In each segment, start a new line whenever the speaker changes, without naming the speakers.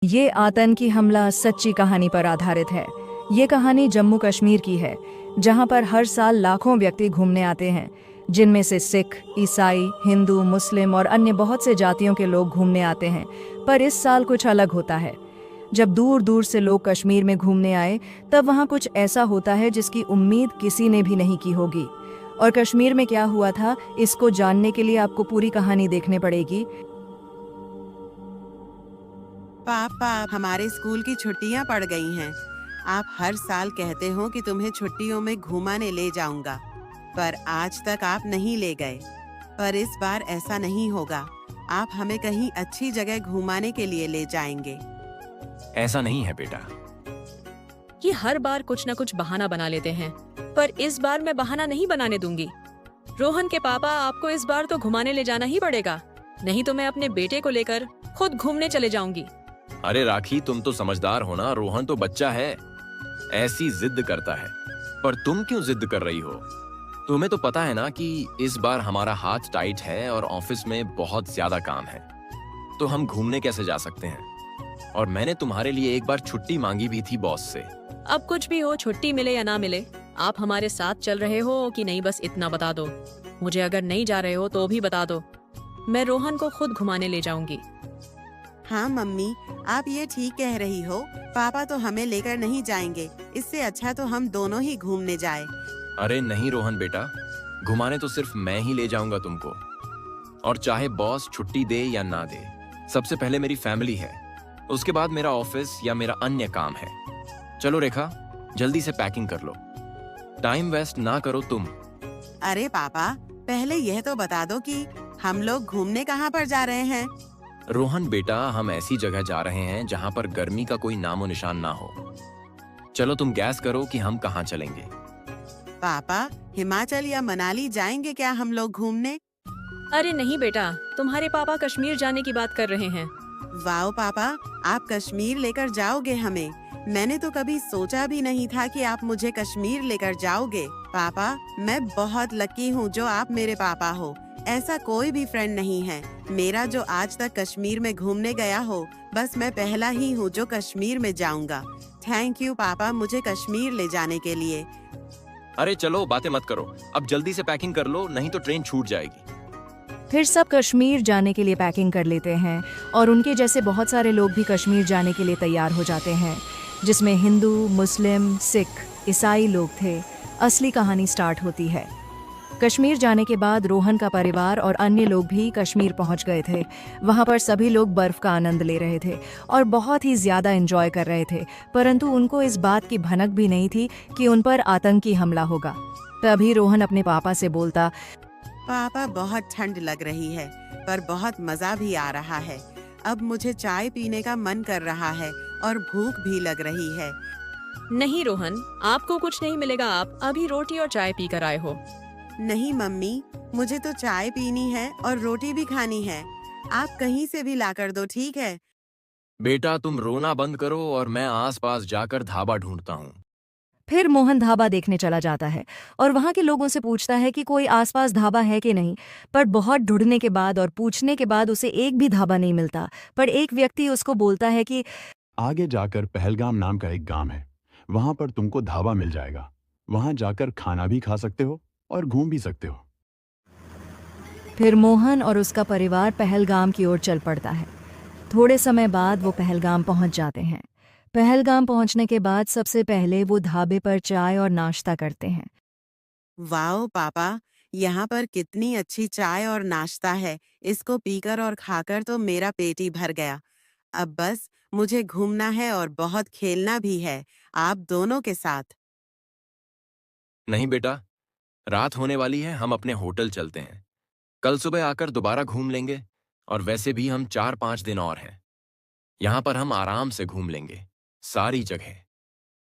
ये आतंकी हमला सच्ची कहानी पर आधारित है। ये कहानी जम्मू कश्मीर की है, जहां पर हर साल लाखों व्यक्ति घूमने आते हैं, जिनमें से सिख, ईसाई, हिंदू, मुस्लिम और अन्य बहुत से जातियों के लोग घूमने आते हैं। पर इस साल कुछ अलग होता है। जब दूर दूर से लोग कश्मीर में घूमने आए, तब वहाँ कुछ ऐसा होता है जिसकी उम्मीद किसी ने भी नहीं की होगी। और कश्मीर में क्या हुआ था, इसको जानने के लिए आपको पूरी कहानी देखने पड़ेगी।
पापा, हमारे स्कूल की छुट्टियां पड़ गई हैं। आप हर साल कहते हो कि तुम्हें छुट्टियों में घुमाने ले जाऊंगा, पर आज तक आप नहीं ले गए। पर इस बार ऐसा नहीं होगा। आप हमें कहीं अच्छी जगह घुमाने के लिए ले जाएंगे।
ऐसा नहीं है बेटा।
ये हर बार कुछ न कुछ बहाना बना लेते हैं, पर इस बार मैं बहाना नहीं बनाने दूंगी। रोहन के पापा, आपको इस बार तो घुमाने ले जाना ही पड़ेगा, नहीं तो मैं अपने बेटे को लेकर खुद घूमने चले जाऊंगी।
अरे राखी, तुम तो समझदार हो ना। रोहन तो बच्चा है, ऐसी जिद करता है। पर तुम क्यों जिद कर रही हो? तुम्हें तो पता है ना कि इस बार हमारा हाथ टाइट है और ऑफिस में बहुत ज्यादा काम है, तो हम घूमने कैसे जा सकते हैं? और मैंने तुम्हारे लिए एक बार छुट्टी मांगी भी थी बॉस से।
अब कुछ भी हो, छुट्टी मिले या ना मिले, आप हमारे साथ चल रहे हो कि नहीं, बस इतना बता दो मुझे। अगर नहीं जा रहे हो तो भी बता दो, मैं रोहन को खुद घुमाने ले जाऊंगी।
हाँ मम्मी, आप ये ठीक कह रही हो। पापा तो हमें लेकर नहीं जाएंगे। इससे अच्छा तो हम दोनों ही घूमने जाए।
अरे नहीं रोहन बेटा, घुमाने तो सिर्फ मैं ही ले जाऊंगा तुमको। और चाहे बॉस छुट्टी दे या ना दे, सबसे पहले मेरी फैमिली है, उसके बाद मेरा ऑफिस या मेरा अन्य काम है। चलो रेखा, जल्दी से पैकिंग कर लो, टाइम वेस्ट ना करो तुम।
अरे पापा, पहले यह तो बता दो कि हम लोग घूमने कहाँ पर जा रहे हैं।
रोहन बेटा, हम ऐसी जगह जा रहे हैं जहां पर गर्मी का कोई नामो निशान ना हो। चलो तुम गैस करो कि हम कहां चलेंगे।
पापा, हिमाचल या मनाली जाएंगे क्या हम लोग घूमने?
अरे नहीं बेटा, तुम्हारे पापा कश्मीर जाने की बात कर रहे हैं।
वाओ पापा, आप कश्मीर लेकर जाओगे हमें। मैंने तो कभी सोचा भी नहीं था कि आप मुझे कश्मीर लेकर जाओगे। पापा, मैं बहुत लकी हूँ जो आप मेरे पापा हो। ऐसा कोई भी फ्रेंड नहीं है मेरा जो आज तक कश्मीर में घूमने गया हो। बस मैं पहला ही हूँ जो कश्मीर में जाऊंगा। थैंक यू पापा, मुझे कश्मीर ले जाने के लिए।
अरे चलो बातें मत करो, अब जल्दी से पैकिंग कर लो, नहीं तो ट्रेन छूट जाएगी।
फिर सब कश्मीर जाने के लिए पैकिंग कर लेते हैं और उनके जैसे बहुत सारे लोग भी कश्मीर जाने के लिए तैयार हो जाते हैं, जिसमें हिंदू, मुस्लिम, सिख, ईसाई लोग थे। असली कहानी स्टार्ट होती है। कश्मीर जाने के बाद रोहन का परिवार और अन्य लोग भी कश्मीर पहुंच गए थे। वहां पर सभी लोग बर्फ का आनंद ले रहे थे और बहुत ही ज्यादा एंजॉय कर रहे थे, परंतु उनको इस बात की भनक भी नहीं थी कि उन पर आतंकी हमला होगा। तभी रोहन अपने पापा से बोलता,
पापा, बहुत ठंड लग रही है, पर बहुत मजा भी आ रहा है। अब मुझे चाय पीने का मन कर रहा है और भूख भी लग रही है।
नहीं रोहन, आपको कुछ नहीं मिलेगा, आप अभी रोटी और चाय पी कर आए हो।
नहीं मम्मी, मुझे तो चाय पीनी है और रोटी भी खानी है। आप कहीं से भी ला कर दो, ठीक है?
बेटा तुम रोना बंद करो और मैं आसपास जाकर ढाबा ढूंढता हूँ।
फिर मोहन ढाबा देखने चला जाता है और वहाँ के लोगों से पूछता है कि कोई आसपास ढाबा है कि नहीं। पर बहुत ढूंढने के बाद और पूछने के बाद उसे एक भी ढाबा नहीं मिलता। पर एक व्यक्ति उसको बोलता है कि
आगे जाकर पहलगाम नाम का एक गांव है, वहां पर तुमको ढाबा मिल जाएगा। वहां जाकर खाना भी खा सकते हो और घूम भी सकते हो।
फिर मोहन और उसका परिवार पहलगाम की ओर चल पड़ता है। थोड़े समय बाद वो पहलगाम पहुंच जाते हैं। पहलगाम पहुंचने के बाद सबसे पहले वो ढाबे पर चाय और नाश्ता करते हैं।
वाओ पापा, यहाँ पर कितनी अच्छी चाय और नाश्ता है। इसको पीकर और खाकर तो मेरा पेट ही भर गया। अब बस मुझे घूमना है और बहुत खेलना भी है, आप दोनों के साथ।
नहीं बेटा, रात होने वाली है, हम अपने होटल चलते हैं। कल सुबह आकर दोबारा घूम लेंगे। और वैसे भी हम 4-5 दिन और हैं, यहाँ पर हम आराम से घूम लेंगे सारी जगह।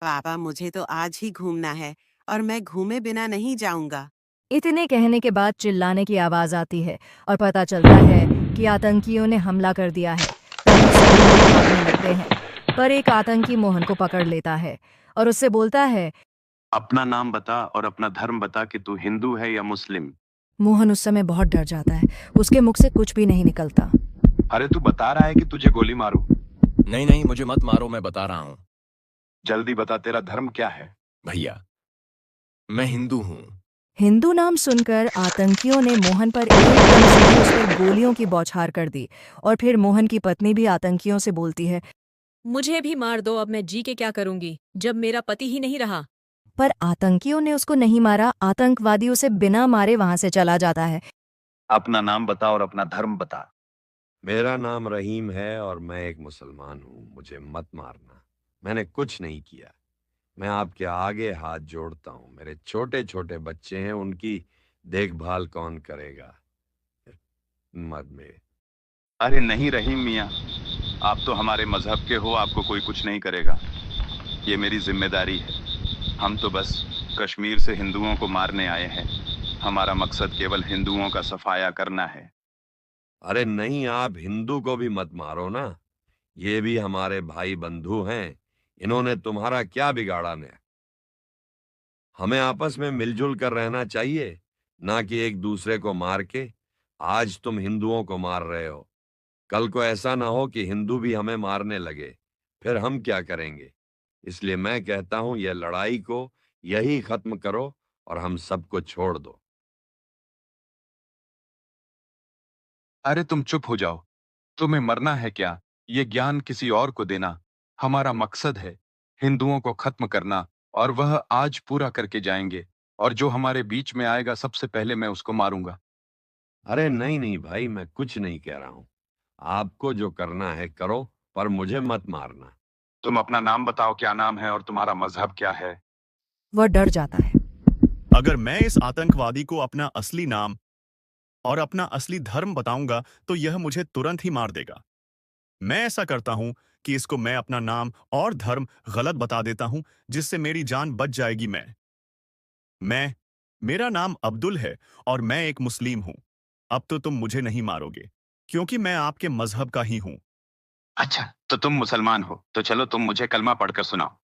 पापा, मुझे तो आज ही घूमना है और मैं घूमे बिना नहीं जाऊंगा।
इतने कहने के बाद चिल्लाने की आवाज आती है और पता चलता है कि आतंकियों ने हमला कर दिया है। तभी सभी लोग भागने लगते हैं, पर एक आतंकी मोहन को पकड़ लेता है और उससे बोलता है,
अपना नाम बता और अपना धर्म बता कि तू हिंदू है या मुस्लिम।
मोहन उस समय बहुत डर जाता है। उसके मुख से कुछ भी नहीं निकलता।
अरे तू बता रहा है कि तुझे गोली मारूं।
नहीं नहीं, मुझे मत मारो, मैं बता रहा हूँ।
जल्दी बता, तेरा धर्म क्या है?
भैया, मैं हिंदू हूँ।
हिंदू नाम सुनकर आतंकियों ने मोहन पर एकदम से ही उस पर गोलियों की बौछार कर दी। और फिर मोहन की पत्नी भी आतंकियों से बोलती है,
मुझे भी मार दो, अब मैं जी के क्या करूंगी जब मेरा पति ही नहीं रहा।
पर आतंकियों ने उसको नहीं मारा। आतंकवादी उसे बिना मारे वहां से चला जाता है।
अपना नाम बता और अपना धर्म बता।
मेरा नाम रहीम है और मैं एक मुसलमान हूँ। मुझे मत मारना, मैंने कुछ नहीं किया। मैं आपके आगे हाथ जोड़ता हूँ। मेरे छोटे छोटे बच्चे हैं, उनकी देखभाल कौन करेगा? मत में।
अरे नहीं रहीम मियाँ, आप तो हमारे मजहब के हो, आपको कोई कुछ नहीं करेगा। ये मेरी जिम्मेदारी है। हम तो बस कश्मीर से हिंदुओं को मारने आए हैं। हमारा मकसद केवल हिंदुओं का सफाया करना है।
अरे नहीं, आप हिंदू को भी मत मारो ना। ये भी हमारे भाई बंधु हैं। इन्होंने तुम्हारा क्या बिगाड़ा ने? हमें आपस में मिलजुल कर रहना चाहिए, ना कि एक दूसरे को मार के। आज तुम हिंदुओं को मार रहे हो, कल को ऐसा ना हो कि हिंदू भी हमें मारने लगे, फिर हम क्या करेंगे? इसलिए मैं कहता हूं, यह लड़ाई को यही खत्म करो और हम सबको छोड़ दो।
अरे तुम चुप हो जाओ। तुम्हें मरना है क्या? ये ज्ञान किसी और को देना। हमारा मकसद है हिंदुओं को खत्म करना, और वह आज पूरा करके जाएंगे। और जो हमारे बीच में आएगा सबसे पहले मैं उसको मारूंगा।
अरे नहीं नहीं भाई, मैं कुछ नहीं कह रहा हूं। आपको जो करना है करो, पर मुझे मत मारना।
तुम अपना नाम बताओ, क्या नाम है और तुम्हारा मजहब क्या है?
वह डर जाता है।
अगर मैं इस आतंकवादी को अपना असली नाम और अपना असली धर्म बताऊंगा तो यह मुझे तुरंत ही मार देगा। मैं ऐसा करता हूं कि इसको मैं अपना नाम और धर्म गलत बता देता हूं, जिससे मेरी जान बच जाएगी। मैं मेरा नाम अब्दुल है और मैं एक मुस्लिम हूं। अब तो तुम मुझे नहीं मारोगे, क्योंकि मैं आपके मजहब का ही हूं।
अच्छा, तो तुम मुसलमान हो, तो चलो तुम मुझे कलमा पढ़कर सुनाओ।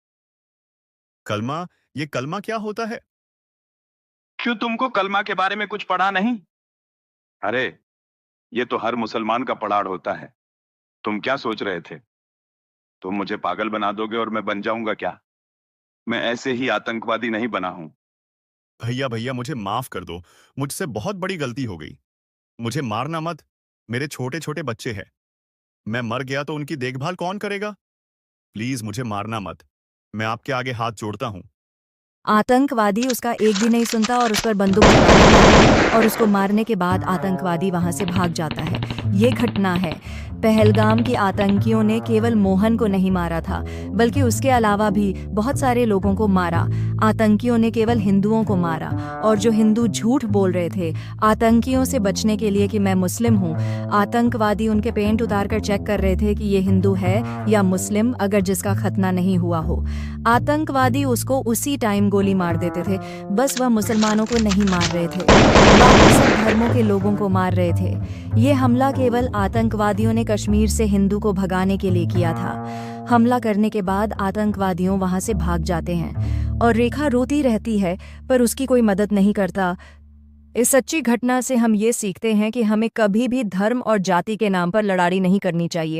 कलमा? ये कलमा क्या होता है?
क्यों, तुमको कलमा के बारे में कुछ पढ़ा नहीं? अरे, ये तो हर मुसलमान का पढ़ाड़ होता है। तुम क्या सोच रहे थे? तुम मुझे पागल बना दोगे और मैं बन जाऊंगा क्या? मैं ऐसे ही आतंकवादी नहीं बना हूं।
भैया भैया, मुझे माफ कर दो। मुझसे बहुत बड़ी गलती हो गई। मुझे मारना मत। मेरे छोटे छोटे बच्चे हैं। मैं मर गया तो उनकी देखभाल कौन करेगा? प्लीज मुझे मारना मत। मैं आपके आगे हाथ जोड़ता हूं।
आतंकवादी उसका एक भी नहीं सुनता और उस पर बंदूक चलाता है और उसको मारने के बाद आतंकवादी वहां से भाग जाता है। ये घटना है। पहलगाम के आतंकियों ने केवल मोहन को नहीं मारा था, बल्कि उसके अलावा भी बहुत सारे लोगों को मारा। आतंकियों ने केवल हिंदुओं को मारा, और जो हिंदू झूठ बोल रहे थे आतंकियों से बचने के लिए कि मैं मुस्लिम हूँ, आतंकवादी उनके पेंट उतार कर चेक कर रहे थे कि ये हिंदू है या मुस्लिम, अगर जिसका खतना नहीं हुआ हो। आतंकवादी उसको उसी टाइम गोली मार देते थे। बस वह मुसलमानों को नहीं मार रहे थे, बाकी सब धर्मों के लोगों को मार रहे थे। ये हमला केवल आतंकवादियों ने कश्मीर से हिंदू को भगाने के लिए किया था। हमला करने के बाद आतंकवादियों वहां से भाग जाते हैं और रेखा रोती रहती है, पर उसकी कोई मदद नहीं करता। इस सच्ची घटना से हम ये सीखते हैं कि हमें कभी भी धर्म और जाति के नाम पर लड़ाई नहीं करनी चाहिए।